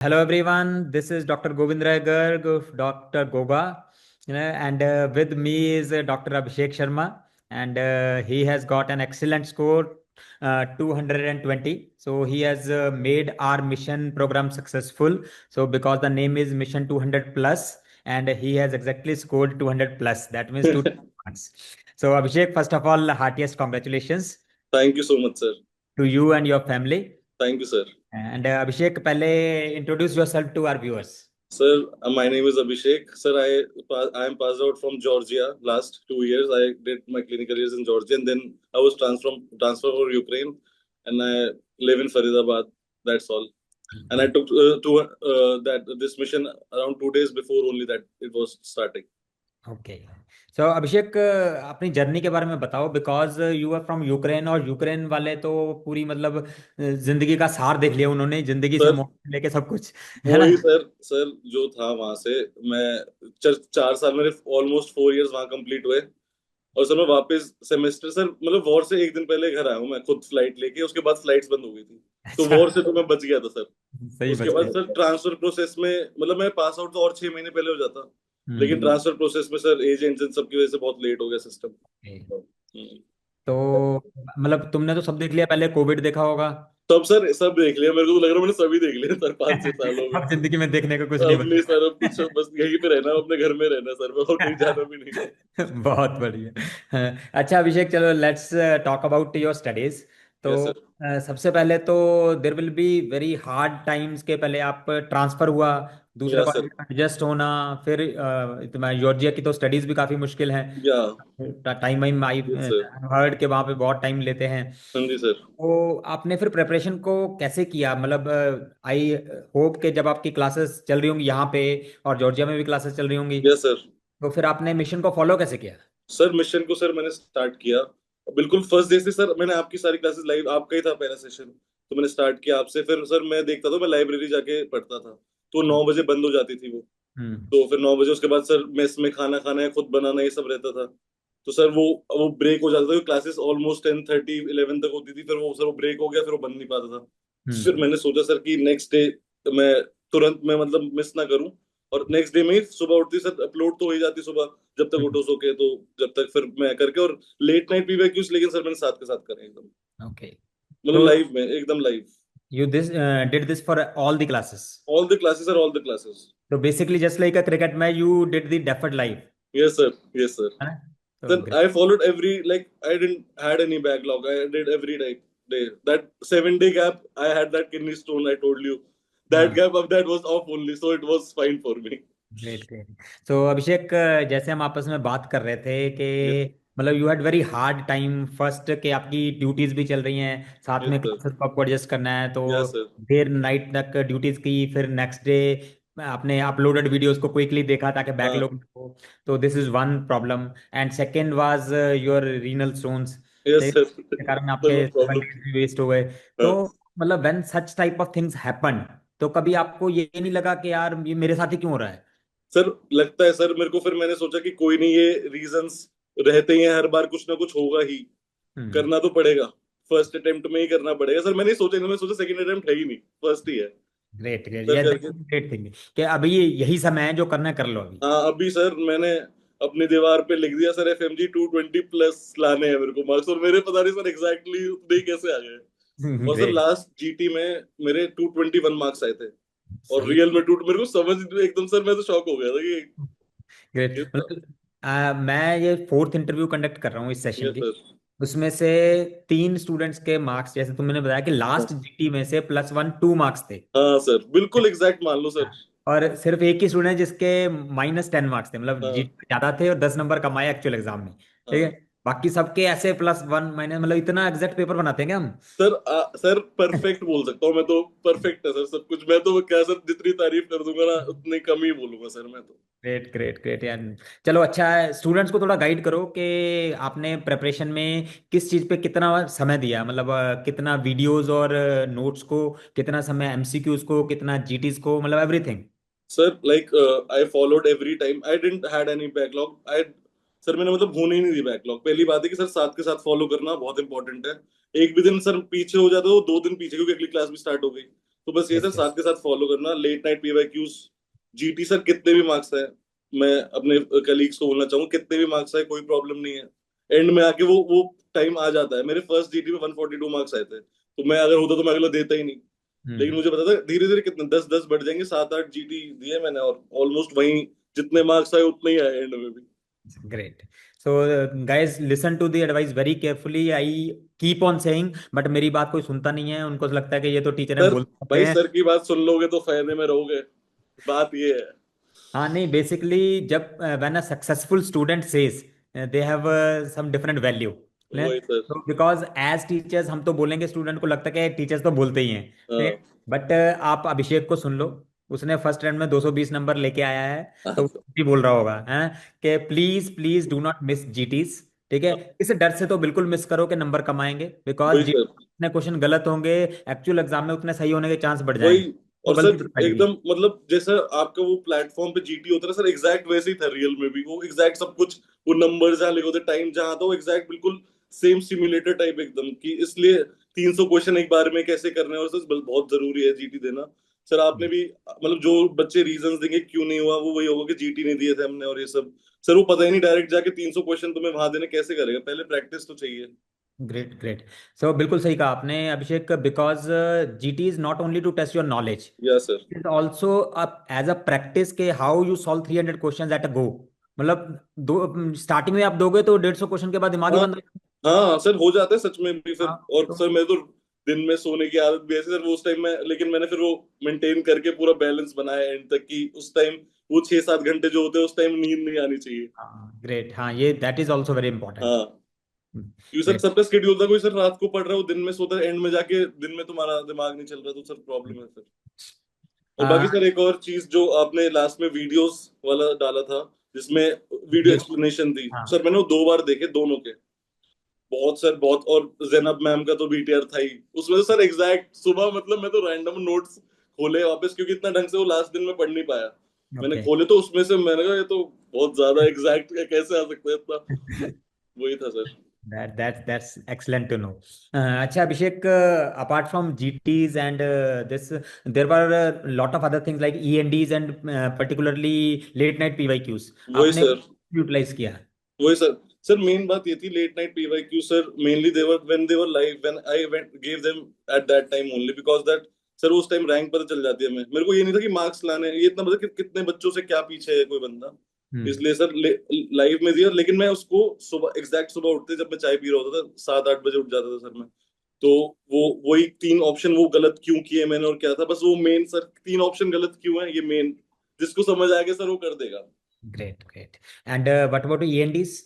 Hello everyone, this is Dr. Govind Rai Garg of Dr. Goga, and with me is Dr. Abhishek Sharma, and he has got an excellent score, 220. So he has made our mission program successful. So because the name is Mission 200 plus, and he has exactly scored 200 plus. That means two marks. So Abhishek, first of all, heartiest congratulations Thank you so much, sir. to you and your family. Thank you, sir. And Abhishek, पहले introduce yourself to our viewers. Sir, my name is Abhishek. Sir, I am passed out from Georgia last 2 years. I did my clinical years in Georgia, and then I was transferred for Ukraine, and I live in Faridabad. That's all. And I took that this mission around 2 days before only that it was starting. Okay so Abhishek, अपनी journey के बारे में बताओ because you are from Ukraine और Ukraine वाले तो पूरी मतलब जिंदगी का सार देख लिया उन्होंने, जिंदगी से सर मोड़ लेके सब कुछ, है ना। वही सर जो था वहां से मैं 4 साल मेरे ऑलमोस्ट 4 इयर्स वहां कंप्लीट हुए। और सर मैं वापस सेमेस्टर सर मतलब वॉर से एक दिन पहले घर आया हूँ मैं खुद फ्लाइट लेके। उसके बाद फ्लाइट्स बंद हो गई थी, तो अच्छा। वॉर से तो मैं बच गया था सर। सही उसके बच बाद गए। सर ट्रांसफर प्रोसेस में मतलब मैं पास आउट तो और 6 महीने पहले हो जाता, लेकिन हम्म। ट्रांसफर प्रोसेस में सर एजेंट्स इन सबकी वजह से बहुत लेट हो गया सिस्टम। okay। तो मतलब तुमने तो सब देख लिया, पहले कोविड देखा होगा। तब सर सब देख लिया, मेरे को तो लग रहा है मैंने सभी देख लिया सर 5-6 सालों में। अब जिंदगी में देखने को कुछ नहीं अब नहीं बचा। सर, अब कुछ बस यहीं पे रहना, अपने घर में रहना सर, मैं और कहीं जाना भी नहीं। बहुत बढ़िया। हाँ, अच्छा अभिषेक, चलो let's talk about your studies. तो यस सर। सबसे पहले तो there will be very hard times के पहले आप ट्रांसफर हुआ, दूसरे यस कॉलेज सर। में एडजस्ट होना, फिर तुम्हारा जॉर्जिया की तो स्टडीज भी काफी मुश्किल हैं। या time I yes sir. Heard के वहाँ पे बहुत टाइम लेते हैं। हाँ जी सर। तो आपने फिर प्रिपरेशन को कैसे किया, मतलब आई होप कि जब आपकी क्लासेस चल रही होंगी यहाँ पे और जॉर्जिया में भी क्लासेस चल रही होंगी, यस सर। तो फिर आपने मिशन को फॉलो कैसे किया। सर मिशन को सर मैंने स्टार्ट किया बिल्कुल फर्स्ट डे से। सर मैंने आपकी सारी क्लासेस लाइव, आपका ही था पहला सेशन, तो मैंने स्टार्ट किया आपसे। फिर सर मैं देखता था, मैं लाइब्रेरी जाके पढ़ता था, तो 9 बजे बंद हो जाती थी वो। हम्म। तो फिर 9 बजे उसके बाद सर मेस में खाना खाना है, खुद बनाना, ये सब रहता था। तो सर वो ब्रेक हो जाता था, क्लासेस ऑलमोस्ट 10:30 11 तक होती थी। फिर वो सर वो ब्रेक हो गया, फिर वो बंद नहीं पाता था। फिर हम्म। मैंने सोचा सर कि नेक्स्ट डे मैं तुरंत मैं मतलब मिस ना करूं। और नेक्स्ट डे में ही सुबह उठती सर, अपलोड तो हो ही जाती सुबह जब तक हम्म। उठो सो के, तो जब तक फिर मैं करके। और लेट नाइट भी वैक्यूज, लेकिन सर मैंने साथ के साथ करे एकदम, ओके। मतलब तो लाइव में एकदम live. You this did this for all the classes. All the classes are all the classes. तो basically just like a cricket match you did the deferred live, yes sir. Yes sir. है ना। तो Then I followed every, like I didn't had any backlog. I did every day. That 7 day gap, I had that kidney stone. I told you that हाँ, gap of that was off only, so it was fine for me. Great great. तो अभिषेक, जैसे हम आपस में बात कर रहे थे Yes, कि मतलब you had very hard time first, कि आपकी ड्यूटीज भी चल रही हैं साथ yes में, sir. क्लासेस को आपको एडजस्ट करना है, तो Yes sir. देर नाइट तक ड्यूटीज की, फिर नेक्स्ट डे आपने अपलोडेड वीडियोस को क्विकली देखा ताकि हाँ. बैकलॉग हो। तो this is one problem, and second was your renal stones, Yes sir. के कारण Sir, no आपके सेवन problem. डेज भी वेस्ट हो गए। तो हाँ. मतलब when such type of things happen, तो कभी आपको ये नहीं लगा कि यार ये मेरे साथ ही क्यों हो रहा है। सर लगता है सर मेरे को, फिर मैंने सोचा कि कोई नहीं, ये रीजंस रहते ही हैं, हर बार कुछ ना कुछ होगा ही, हम्म। करना तो पड़ेगा। फर्स्ट अटेम्प्ट में ही करना पड़ेगा सर। मैंने सोचा, मैंने सोचा सेकंड अटेम्प्ट है ही नहीं, फर्स्ट ही है। ग्रेट ग्रेट, सर ये करके। ग्रेट थिंग कि अभी यही समय है जो करना है, कर लो अभी। हाँ अभी सर मैंने अपनी दीवार पे लिख दिया सर, FMG 220 प्लस लाने हैं मेरे को मार्क्स, और मेरे पता नहीं सर एग्जैक्टली उतने ही कैसे आ गए। और सर ग्रेट। लास्ट GT में मेरे 221 मार्क्स आए थे, और सही। रियल में टू मेरे को समझ एकदम सर, मैं तो शॉक हो गया था कि ग्रेट, ये था। मतलब मैं ये फोर्थ इंटरव्यू कंडक्ट कर रहा हूँ इस सेशन यस की। सर। उसमें से तीन स्टूडेंट्स के मार्क्स, जैसे तुमने बताया कि लास्ट जीटी में से +1 2 मार्क्स थे। हाँ सर बिल्कुल एग्जैक्ट मान लो सर। और सिर्फ एक ही स्टूडेंट जिसके -10 मार्क्स थे, मतलब जी हाँ. ज्यादा थे और 10 नंबर कमाए एक्चुअल एग्जाम में। ठीक है। हाँ बाकी सबके ऐसे +1 माइनस, मतलब इतना एग्जैक्ट पेपर बनाते हैं क्या हम। सर, सर परफेक्ट बोल सकता हूँ मैं तो, परफेक्ट है सर सब कुछ। मैं तो क्या सर, जितनी तारीफ कर दूंगा ना उतनी कम ही बोलूंगा सर मैं तो। ग्रेट ग्रेट ग्रेट यार। चलो अच्छा है, स्टूडेंट्स को थोड़ा गाइड करो कि आपने प्रेपरेशन में किस चीज़ पे कितना समय दिया, मतलब कितना वीडियोस और नोट्स को, कितना समय एमसीक्यूज को, कितना जीटीज को, मतलब everything. Sir like I followed every time, I didn't had any backlog. I sir मैंने मतलब होने ही नहीं दी बैकलॉग। पहली बात है कि सर साथ के साथ फॉलो करना बहुत इंपॉर्टेंट है। एक भी दिन सर पीछे हो जाता है तो 2 दिन पीछे, क्योंकि अगली क्लास भी स्टार्ट हो गई। तो बस ये सर यस साथ यस। के साथ फॉलो करना, late night PYQs, GT sir कितने भी मार्क्स है, मैं अपने कलीग्स को बोलना चाहूंगा कितने भी मार्क्स है कोई प्रॉब्लम नहीं है, एंड में आके वो टाइम आ जाता है। मेरे फर्स्ट जीटी में 142 मार्क्स आए थे, तो मैं अगर होता तो मैं अगला देता ही नहीं। लेकिन हम्म। मुझे पता था धीरे धीरे कितने 10-10 बढ़ जाएंगे, 7-8 जीटी दिए मैंने, और ऑलमोस्ट वही जितने मार्क्स आए उतने ही आए एंड में भी। Great. So, guys, listen to the advice very carefully. I keep on saying, but मेरी बात कोई सुनता नहीं है, उनको लगता है कि ये तो टीचर हैं सर बोलते भाई हैं। सर की बात सुन लोगे तो फायदे में रहोगे, बात ये है। हाँ नहीं, बेसिकली जब when a successful student says they have some different value, वही सर। तो बिकॉज एज टीचर्स हम तो बोलेंगे, स्टूडेंट को लगता है कि टीचर्स तो बोलते ही हैं, हाँ बट आप अभिषेक को सुन लो, उसने फर्स्ट रैंक में 220 नंबर लेके आया है, हाँ तो सर, वो भी बोल रहा होगा है कि please please do not miss GTs. ठीक है, हाँ, इस डर से तो बिल्कुल मिस करो कि नंबर कम आएंगे, बिकॉज वही सर। जितने क्वेश्चन गलत होंगे एक्चुअल एग्जाम में उतने सही होने के चांस बढ़ वही, जाएंगे, वो और गलती सर तो पड़ेगी। एकदम मतलब जैसा आपका वो प्लेटफॉर्म पे जीटी होता है सर, एग्जैक्ट वैसे ही था रियल में भी, वो एग्जैक्ट सब कुछ, वो नंबर जहाँ लिखे होते, टाइम जहाँ था, वो एग्जैक्ट बिल्कुल सेम सिमुलेटर टाइप एकदम की। इसलिए 300 क्वेश्चन एक बार में कैसे करने हैं, और सर बहुत जरूरी है जीटी देना। सर आपने भी मतलब जो बच्चे रीजंस देंगे क्यों नहीं हुआ, वो वही होगा कि जीटी नहीं दिए थे हमने और ये सब। सर वो पता ही नहीं, डायरेक्ट जाके 300 क्वेश्चन तुम्हें वहां देने कैसे करेगा, पहले प्रैक्टिस तो चाहिए। Great great. सो बिल्कुल सही कहा आपने Abhishek, because GT is not only to test your knowledge, या sir. Is also as a practice के how you solve 300 question at a go. मतलब दो स्टार्टिंग में आप दोगे तो 150 क्वेश्चन के बाद दिमाग ही हाँ बंद हो जाएगा। हाँ सर, हो जाता है सच में भी फिर। हाँ और तो सर मैं तो दिन में सोने की आदत भी ऐसी सर, वो उस टाइम में, लेकिन मैंने फिर वो मेंटेन करके पूरा बैलेंस बनाया एंड तक कि उस टाइम वो 6-7 घंटे जो होते हैं उस टाइम नींद नहीं आनी चाहिए। हाँ ग्रेट, हाँ ये that is also very important. हाँ, क्योंकि सर ग्रेट। सबका स्केड्यूल था, कोई सर रात को पढ़ रहा है वो दिन में सोता है, एंड में जाके दिन में तुम्हारा दिमाग नहीं चल रहा, तो सर प्रॉब्लम है सर। और बाकी सर एक और चीज जो आपने लास्ट में वीडियोस वाला डाला था, जिसमें वीडियो वीडियो। एक्सप्लेनेशन थी, हाँ सर मैंने वो 2 बार देखे दोनों के, बहुत सर बहुत। और जैनब मैम का तो बीटीआर था ही, उसमें तो सर एग्जैक्ट सुबह मतलब मैं तो रैंडम नोट्स खोले वापस, क्योंकि इतना ढंग से वो लास्ट दिन में पढ़ नहीं पाया। मैंने ओके। खोले तो उसमें से मैंने कहा ये तो बहुत ज्यादा एग्जैक्ट कैसे आ सकता है इतना। वही था sir. That's excellent to know. अच्छा अभिषेक, apart from GTs and this, there were a lot of other things like ENDs and particularly late night PYQs. वही आपने सर। यूटिलाइज किया? वही सर। सर मेन बात ये थी late night PYQ sir, mainly they were when they were live, when I went give them at that time only, because that sir उस time rank पता चल जाती है हमें। मेरे को ये नहीं था कि मार्क्स लाने हैं, ये इतना पता कि कितने बच्चों से क्या पीछे है कोई बंदा। हम्म। इसलिए सर लाइव में दिया, लेकिन मैं उसको सुबह एग्जैक्ट सुबह उठते जब मैं चाय पी रहा होता था 7-8 बजे उठ जाता था सर मैं। तो वो वही 3 ऑप्शन वो गलत क्यों किए मैंने और क्या था, बस वो मेन सर 3 ऑप्शन गलत क्यों है ये मेन, जिसको समझ आ गया सर वो कर देगा। Great great. And what about ENDs?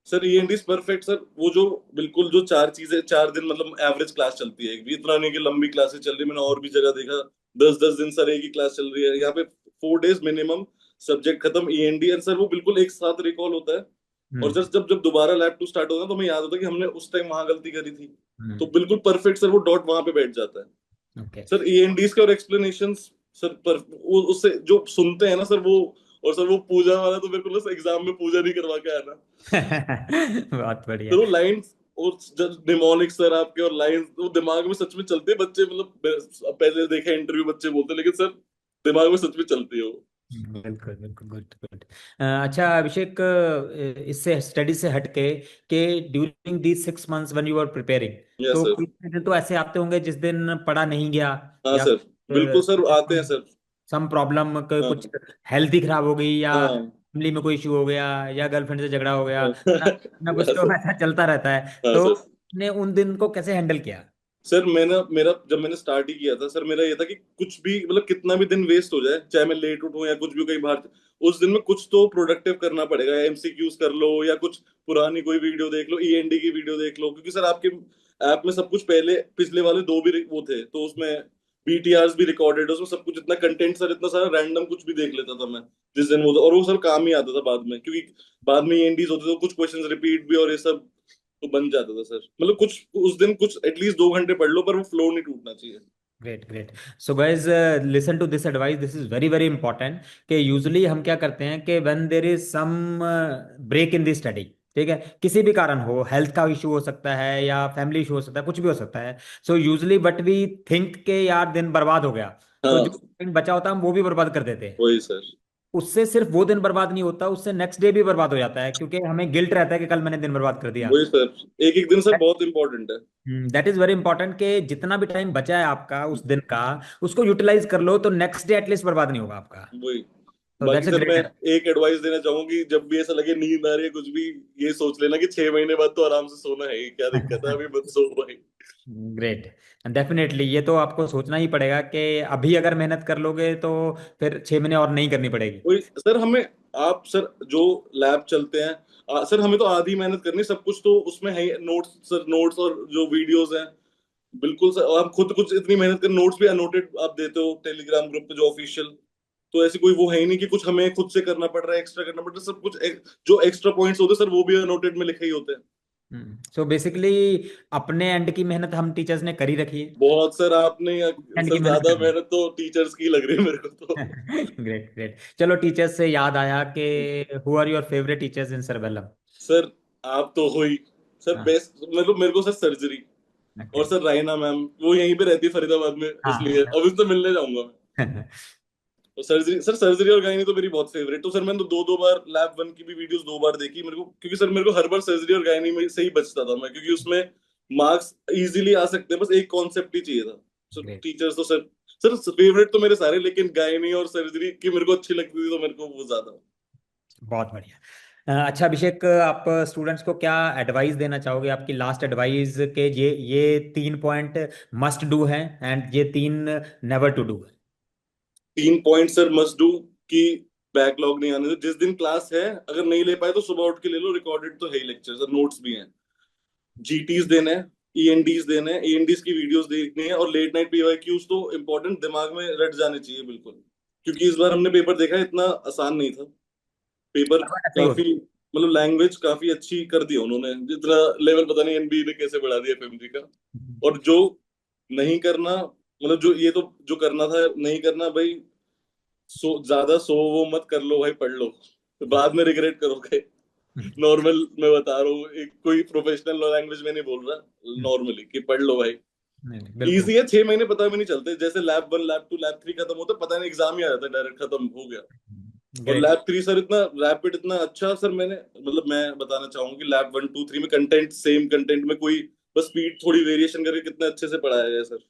Sir ENDs perfect sir, वो जो बिल्कुल जो 4 चीजें 4 दिन मतलब एवरेज क्लास चलती है, एक भी इतना नहीं कि लंबी क्लासेस चल रही है। मैंने और भी जगह देखा 10-10 दिन सर एक ही क्लास चल रही है, यहाँ पे 4 डेज मिनिमम, सब्जेक्ट खत्म ईएनडी, एंड सर वो बिल्कुल एक साथ रिकॉल होता है। और हम्म। सर जब जब दोबारा लैब टू स्टार्ट होता है तो हमें याद होता है कि हमने उस टाइम वहां गलती करी थी, तो हम्म। बिल्कुल परफेक्ट सर वो डॉट वहां पे बैठ जाता है। ओके। सर ईएनडीज के और एक्सप्लेनेशन सर पर वो उससे जो सुनते हैं ना सर वो, और सर वो पूजा वाला तो बिल्कुल बस एग्जाम में पूजा नहीं करवा के आना। बहुत सर बढ़िया। वो लाइंस और निमोनिक सर आपके, और लाइंस वो दिमाग में सच में चलते हैं बच्चे, मतलब पहले देखे इंटरव्यू बच्चे बोलते हैं, लेकिन सर दिमाग में सच में चलती है वो। बिल्कुल बिल्कुल, गुड गुड। अच्छा अभिषेक, इससे स्टडी से हटके कि during these 6 months when you are preparing, yes तो सर। कोई दिन तो ऐसे आते होंगे जिस दिन पढ़ा नहीं गया, हाँ या सर, बिल्कुल सर आते हैं सर। सम प्रॉब्लम, कुछ हाँ हेल्थ ही खराब हो गई, या हाँ फैमिली में कोई इशू हो गया, या गर्लफ्रेंड से झगड़ा हो गया, हाँ है ना कुछ हाँ तो सर। ऐसा चलता रहता है, हाँ तो सर। ने उन दिन को कैसे हैंडल किया? सर मैंने मेरा जब मैंने स्टार्ट ही किया था सर, मेरा ये था कि कुछ भी मतलब कितना भी दिन वेस्ट हो जाए, चाहे मैं लेट उठूं या कुछ भी कहीं बाहर, उस दिन में कुछ तो प्रोडक्टिव करना पड़ेगा, या एमसीक्यूज कर लो या कुछ पुरानी कोई वीडियो देख लो, ईएनडी की वीडियो देख लो, क्योंकि सर आपके ऐप में सब कुछ पहले पिछले वाले 2 भी वो थे, तो उसमें बीटीआरस भी रिकॉर्डेड, उसमें सब कुछ इतना कंटेंट सर, इतना सारा रैंडम कुछ भी देख लेता था मैं जिस दिन वो था, और वो सर काम ही आता था बाद में, क्योंकि बाद में ईएनडीज होते थे तो कुछ क्वेश्चंस रिपीट भी और ये सब, तो बन जाता था सर। मतलब कुछ उस दिन कुछ एटलीस्ट 2 घंटे पढ़ लो, पर वो फ्लो नहीं टूटना चाहिए। Great great. So guys, listen to this advice, this is very very important. कि यूजुअली हम क्या करते हैं कि when there is some break in the study, ठीक है, किसी भी कारण हो, हेल्थ का इशू हो सकता है या फैमिली इशू हो सकता है, कुछ भी हो सकता है। So usually but we think के यार दिन बर्बाद हो गया, तो जो हाँ दिन बचा होता है हम वो भी बर्बाद कर देते हैं। वही सर। उससे सिर्फ वो दिन बर्बाद नहीं होता, उससे नेक्स्ट डे भी बर्बाद हो जाता है, क्योंकि हमें गिल्ट रहता है कि कल मैंने दिन बर्बाद कर दिया। वही सर, एक एक दिन सर बहुत इंपॉर्टेंट है। दैट इज वेरी इंपॉर्टेंट कि जितना भी टाइम बचा है आपका उस दिन का, उसको यूटिलाइज कर लो, तो नेक्स्ट डे एटलीस्ट बर्बाद नहीं होगा आपका। वही। तो बाकी दैट्स अ सर मैं ग्रेट। एक एडवाइस देना चाहूंगा कि जब भी ऐसा लगे नींद आ रही है कुछ भी, ये सोच लेना कि 6 महीने बाद तो आराम से सोना है ही, क्या दिक्कत है, अभी मत सो भाई। ग्रेट। डेफिनेटली ये तो आपको सोचना ही पड़ेगा कि अभी अगर मेहनत कर लोगे तो फिर 6 महीने और नहीं करनी पड़ेगी। वही सर, हमें आप सर जो लैब चलते हैं, सर हमें तो आधी मेहनत करनी, सब कुछ तो उसमें है, नोट्स सर, नोट्स और जो वीडियोस हैं, बिल्कुल सर। और आप खुद कुछ इतनी मेहनत कर, नोट्स भी अनोटेड आप देते हो टेलीग्राम ग्रुप पे जो ऑफिशियल, तो ऐसी कोई वो है ही नहीं कि कुछ हमें खुद से करना पड़ रहा है, एक्स्ट्रा करना पड़ रहा है, सब कुछ जो एक्स्ट्रा पॉइंट्स होते हैं सर वो भी अनोटेड में लिखे ही होते हैं। सो बेसिकली अपने एंड की मेहनत हम टीचर्स ने करी रखी है, बहुत सर, आपने एंड की सर मेहनत ज्यादा करनी मेहनत तो टीचर्स की लग रही है मेरे को तो। है। Great great. चलो टीचर्स से याद आया कि who are your favourite teachers in सरबेलम? सर आप तो हो ही सर हाँ। बेस्ट, मतलब मेरे को सर सर्जरी, ओके। और सर राइना मैम, वो यहीं पे रहती है फरीदाबाद में, इसलिए हाँ। अब उससे मिलने जाऊंगा मैं। तो सर्जरी सर, सर्जरी और गायनी तो मेरी बहुत फेवरेट, तो सर मैंने तो दो दो बार लैब वन की भी वीडियोस दो बार देखी मेरे को, क्योंकि सर मेरे को हर बार सर्जरी और गायनी में से ही बचता था मैं, क्योंकि उसमें मार्क्स इजीली आ सकते हैं, बस एक कॉन्सेप्ट ही चाहिए था। Sir great. टीचर्स तो सर फेवरेट तो मेरे सारे, लेकिन गायनी और सर्जरी की मेरे को अच्छी लगती थी, तो मेरे को वो ज्यादा। बहुत बढ़िया। अच्छा अभिषेक, आप स्टूडेंट्स को क्या एडवाइस देना चाहोगे, आपकी लास्ट एडवाइस के ये 3 पॉइंट मस्ट डू हैं एंड ये 3 नेवर टू डू है? 3 पॉइंट सर मस्ट डू कि बैकलॉग नहीं आने दो, जिस दिन क्लास है अगर नहीं ले पाए तो सुबह उठ के ले लो, रिकॉर्डेड तो है ही लेक्चर सर, नोट्स भी हैं, जीटीज देने हैं, ईएनडीज देने हैं, ईएनडीज की वीडियोस देखनी है, और लेट नाइट पीवाईक्यूज तो इंपॉर्टेंट दिमाग में रट जाने चाहिए बिल्कुल, क्योंकि इस बार हमने पेपर देखा, इतना आसान नहीं था पेपर। ऐसा ही होता काफी मतलब लैंग्वेज काफी अच्छी कर दी उन्होंने, जितना लेवल पता नहीं एनबी ने कैसे बढ़ा दिया एफएमजी का। है। और जो नहीं करना, मतलब जो ये तो जो करना था नहीं करना भाई, ज्यादा सो वो मत कर लो भाई, पढ़ लो तो बाद में रिग्रेट करोगे। नॉर्मल मैं बता रहा हूँ, एक कोई प्रोफेशनल लैंग्वेज में नहीं बोल रहा, नॉर्मली कि पढ़ लो भाई। नहीं नहीं, बिल्कुल। इजी है, 6 महीने पता भी नहीं चलते, जैसे lab one lab two lab three खत्म होता पता नहीं, एग्जाम ही आ जाता है, डायरेक्ट खत्म हो गया। और ग्रेट। लैब थ्री सर इतना रैपिड, इतना अच्छा सर, मैंने मतलब मैं बताना चाहूंगा कि लैब वन टू थ्री में कंटेंट सेम कंटेंट में कोई बस स्पीड थोड़ी वेरिएशन करके कितना अच्छे से पढ़ाया गया सर।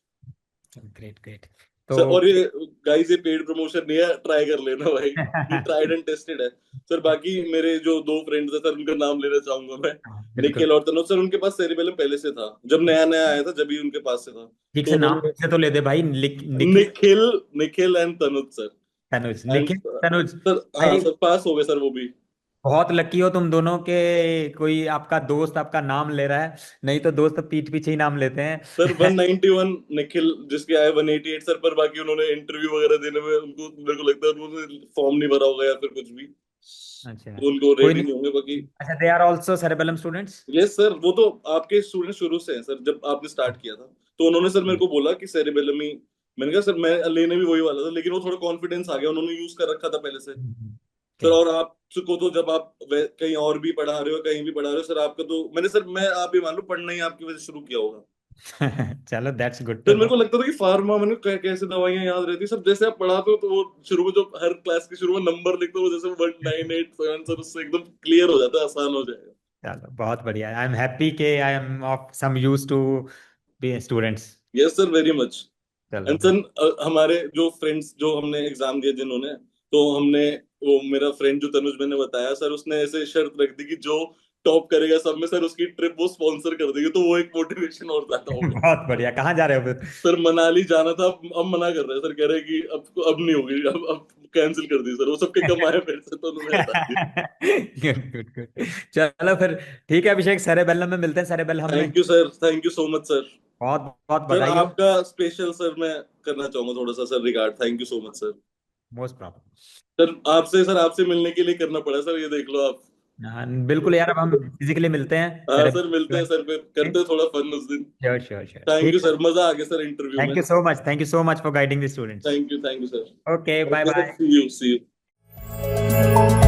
Great great. सर तो और ये गाइस, ये पेड प्रमोशन नहीं है, ट्राई कर लेना भाई, ये ट्राइड एंड टेस्टेड है। सर बाकी मेरे जो दो फ्रेंड्स हैं सर, उनका नाम लेना चाहूंगा मैं, बिल्कुल। निखिल और तनुज सर, उनके पास सेरिबेलम पहले से था, जब नया नया आया था जब ही उनके पास से था, ठीक तो से नाम उन्होंने से तो ले दे भाई, Nikhil. Nikhil Nikhil and Tanuj sir. Tanuj, and Nikhil Tanuj. Sir हाँ भाई सर, पास हो गए सर वो भी। बहुत लकी हो तुम दोनों के, कोई आपका दोस्त आपका नाम ले रहा है, नहीं तो दोस्त पीठ पीछे ही नाम लेते सर हैं। 191 निखिल जिसके आए, 188 सर, पर बाकी उन्होंने इंटरव्यू वगैरह देने में उनको, मेरे को लगता है उन्होंने फॉर्म नहीं भरा होगा या फिर कुछ भी, अच्छा। तो उनको कोई रेडी नहीं। नहीं होंगे बाकी। अच्छा, they are also Cerebellum students? Yes sir, वो तो आपके स्टूडेंट शुरू से हैं सर, जब आपने स्टार्ट किया था तो उन्होंने सर मेरे को बोला कि सेरेबेलम ही, मैंने कहा सर मैं लेने भी वही वाला था, लेकिन वो थोड़ा कॉन्फिडेंस आ गया, उन्होंने यूज कर रखा था पहले से। सर और आपको तो जब आप कहीं और भी पढ़ा रहे हो, कहीं भी पढ़ा रहे हो सर, आपका तो मैंने सर, मैं आप ही मान लो पढ़ना ही आपकी वजह से शुरू किया होगा। चलो दैट्स गुड टू सर मेरे नो। को लगता था कि फार्मा मैंने कैसे दवाइयां याद रहती सर, जैसे आप पढ़ाते हो तो वो शुरू में जो हर क्लास के शुरू में नंबर लिखते हो, जैसे 1987 सर, उससे एकदम क्लियर हो जाता है, आसान हो जाएगा। चलो बहुत बढ़िया, आई एम हैप्पी के I am of some use to be students. Yes sir, very much. चलो एंड सर हमारे जो फ्रेंड्स जो हमने एग्जाम दिए जिन्होंने, तो हमने, वो मेरा फ्रेंड जो तनुज मैंने बताया सर, उसने ऐसे शर्त रख दी कि जो टॉप करेगा सब में सर उसकी ट्रिप वो स्पॉन्सर कर देगी, तो वो एक मोटिवेशन और ज्यादा हो गया। बहुत बढ़िया, कहाँ जा रहे हो फिर? सर मनाली जाना था, अब मना कर रहे हैं सर, कह रहे हैं कि अब नहीं होगी, अब कैंसिल कर दी सर, वो सबके कमाए मेरे से तो उन्होंने हटा दिया। Good good good. चलो फिर ठीक है अभिषेक, सेरेबेलम में मिलते हैं, सेरेबेलम में। Thank you sir, thank you so much sir. बहुत बहुत सर बधाई हो। आपका स्पेशल सर मैं करना चाहूंगा थोड़ा सा sir regard, thank you so much sir. Most problem. Sir आपसे मिलने के लिए करना पड़ा सर, ये देख लो आप। हाँ बिल्कुल यार, अब हम फिजिकली मिलते हैं हाँ सर, मिलते सेरेबेलम हैं में। सर, फिर करते हैं थोड़ा फन उस दिन। Sure sure sure, thank you ठीक है। सर, मजा आ गया सर इंटरव्यू में। Thank you so much for guiding the students. Thank you sir. Okay bye okay sir, bye. See you.